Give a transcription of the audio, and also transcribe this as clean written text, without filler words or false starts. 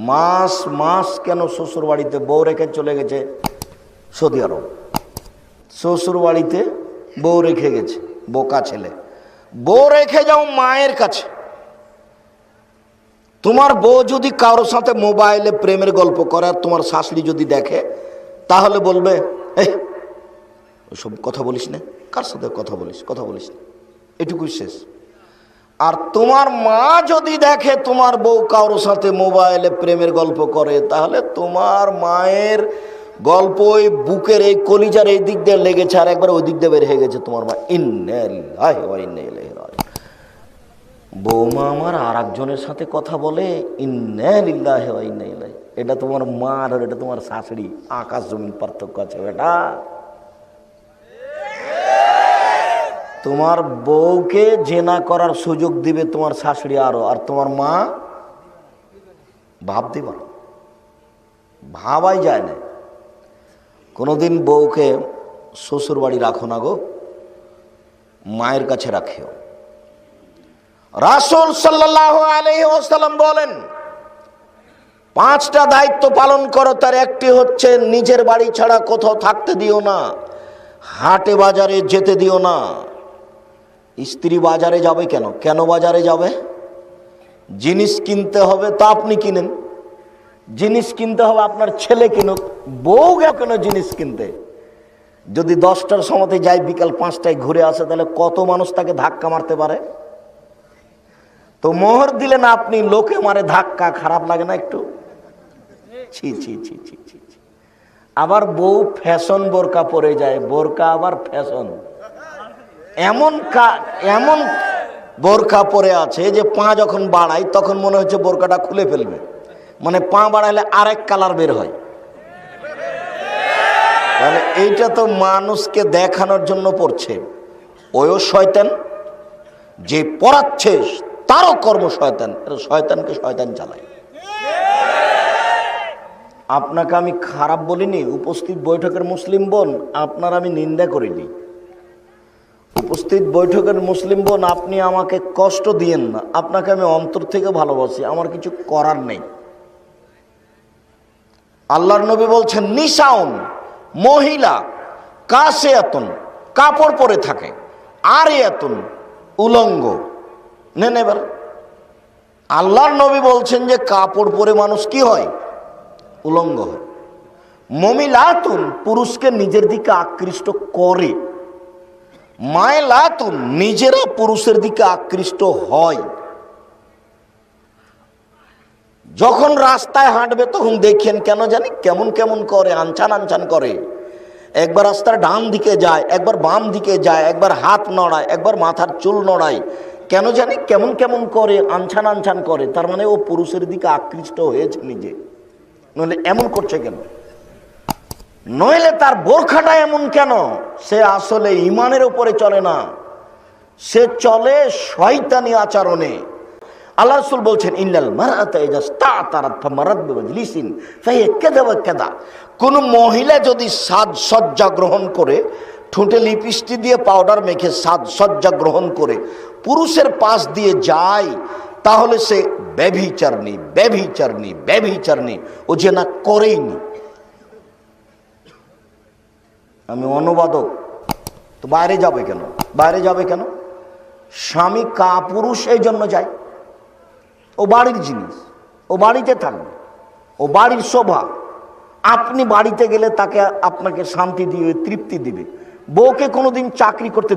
মাস মাস কেন শ্বশুর বাড়িতে বউ রেখে চলে গেছে সৌদি আরব। শ্বশুর বাড়িতে বউ রেখে গেছে, বোকা ছেলে। বউ রেখে যাও মায়ের কাছে। তোমার বউ যদি কারোর সাথে মোবাইলে প্রেমের গল্প করে আর তোমার শাশুড়ি যদি দেখে, তাহলে বলবে এই ওসব কথা বলিস না, কার সাথে কথা বলিস না, এটুকুই শেষ। আর তোমার মা যদি দেখে তোমার বউ কারোর সাথে মোবাইলে প্রেমের গল্প করে, তাহলে তোমার মায়ের গল্প ওই বুকের এই কলিজার এই দিক দিয়ে লেগেছে আর একবার ওই দিক দিয়ে বের হয়ে গেছে তোমার মা। ইন্না লিল্লাহি ওয়া ইন্না ইলাইহি রাজিউন। বৌমা আমার আর একজনের সাথে কথা বলে, ইন্না লিল্লাহি ওয়া ইন্না ইলাইহি। এটা তোমার মা আর এটা তোমার শাশুড়ি, আকাশ জমিন পার্থক্য আছে বেটা। তোমার বউকে জেনা করার সুযোগ দিবে তোমার শাশুড়ি আরো, আর তোমার মা ভাবতে পারো, ভাবাই যায় না। কোনোদিন বউকে শ্বশুর বাড়ি রাখো না গো, মায়ের কাছে রাখিও। রাসূল সাল্লাল্লাহু আলাইহি ওয়াসাল্লাম বলেন, 5টা দায়িত্ব পালন করো, তার একটি হচ্ছে নিজের বাড়ি ছাড়া কোথাও থাকতে দিও না, হাটে বাজারে যেতে দিও না। স্ত্রী বাজারে যাবে কেন? কেন বাজারে যাবে? জিনিস কিনতে হবে, তা আপনি কিনেন। জিনিস কিনতে হবে, আপনার ছেলে কিনুক। বউ কেন জিনিস কিনতে? যদি 10টার সময়তে যায়, বিকাল 5টায় ঘুরে আসে, তাহলে কত মানুষ তাকে ধাক্কা মারতে পারে? তো মোহর দিলেন আপনি, লোকে মারে ধাক্কা, খারাপ লাগে না একটু? ছি ছি ছি ছি ছি। আবার বউ ফ্যাশন বোরকা পরে যায়, বোরকা আবার ফ্যাশন। এমন বোরকা পরে আছে যে পা যখন বাড়ায় তখন মনে হচ্ছে বোরকাটা খুলে ফেলবে, মানে পা বাড়াইলে আরেক কালার বের হয়। তাহলে এইটা তো মানুষকে দেখানোর জন্য পড়ছে। ওইও শয়তান, যে পড়াচ্ছে তারও কর্ম শয়তান। শয়তানকে শয়তান চালায়। আপনাকে আমি খারাপ বলিনি, উপস্থিত বৈঠকের মুসলিম বোন, আপনার আমি নিন্দা করিনি। উপস্থিত বৈঠকের মুসলিম বোন, আপনি আমাকে কষ্ট দিয়েন না, আপনাকে আমি অন্তর থেকে ভালোবাসি, আমার কিছু করার নেই। আল্লাহর নবী বলছেন, নিসাউন, মহিলা, কাসিয়াতুন, কাপড় পরে থাকে, আরিয়াতুন, উলঙ্গ। নেন এবার, আল্লাহর নবী বলছেন যে কাপড় পরে মানুষ কি হয়? উলঙ্গ হয়। মমিলাতুন, পুরুষকে নিজের দিকে আকৃষ্ট করে। মায়লাতুন, নিজেরা পুরুষের দিকে আকৃষ্ট হয়। যখন রাস্তায় হাঁটবে তখন দেখেন কেন জানি কেমন কেমন করে, আনছান আনছান করে। একবার রাস্তার ডান দিকে যায়, একবার বাম দিকে যায়, একবার হাত নড়ায়, একবার মাথার চুল নড়ায়, কেন জানি কেমন কেমন করে, আনছান আনছান করে। তার মানে ও পুরুষের দিকে আকৃষ্ট হয়েছে নিজে। নইলে এমন করছে কেন? নইলে তার বোরখাটা এমন কেন? সে আসলে ইমানের উপরে চলে না, সে চলে শয়তানি আচরণে। আল্লাহ রাসূল বলছেন, ইন্নাল মারআতা ইযা ইসতাতারাত ফামারাত বিমাজলিসিন ফাহিয়া কাযা ওয়া কাযা। কোন মহিলা যদি সাজসজ্জা গ্রহণ করে, ঠোঁটে লিপস্টিক দিয়ে পাউডার মেখে সাজসজ্জা গ্রহণ করে পুরুষের পাশ দিয়ে যায়, তাহলে সে ব্যভিচারিণী, ব্যভিচারিণী, ব্যভিচারিণী। ও যে না করেইনি। আমি অনুবাদক, তো বাইরে যাবে কেন? বাইরে যাবে কেন? স্বামী কাপুরুষ এই জন্য যায়। ও বাড়ির জিনিস, ও বাড়িতে থাকবে, ও বাড়ির শোভা। আপনি বাড়িতে গেলে তাকে আপনাকে শান্তি দিবে, তৃপ্তি দিবে। বউকে কোনোদিন চাকরি করতে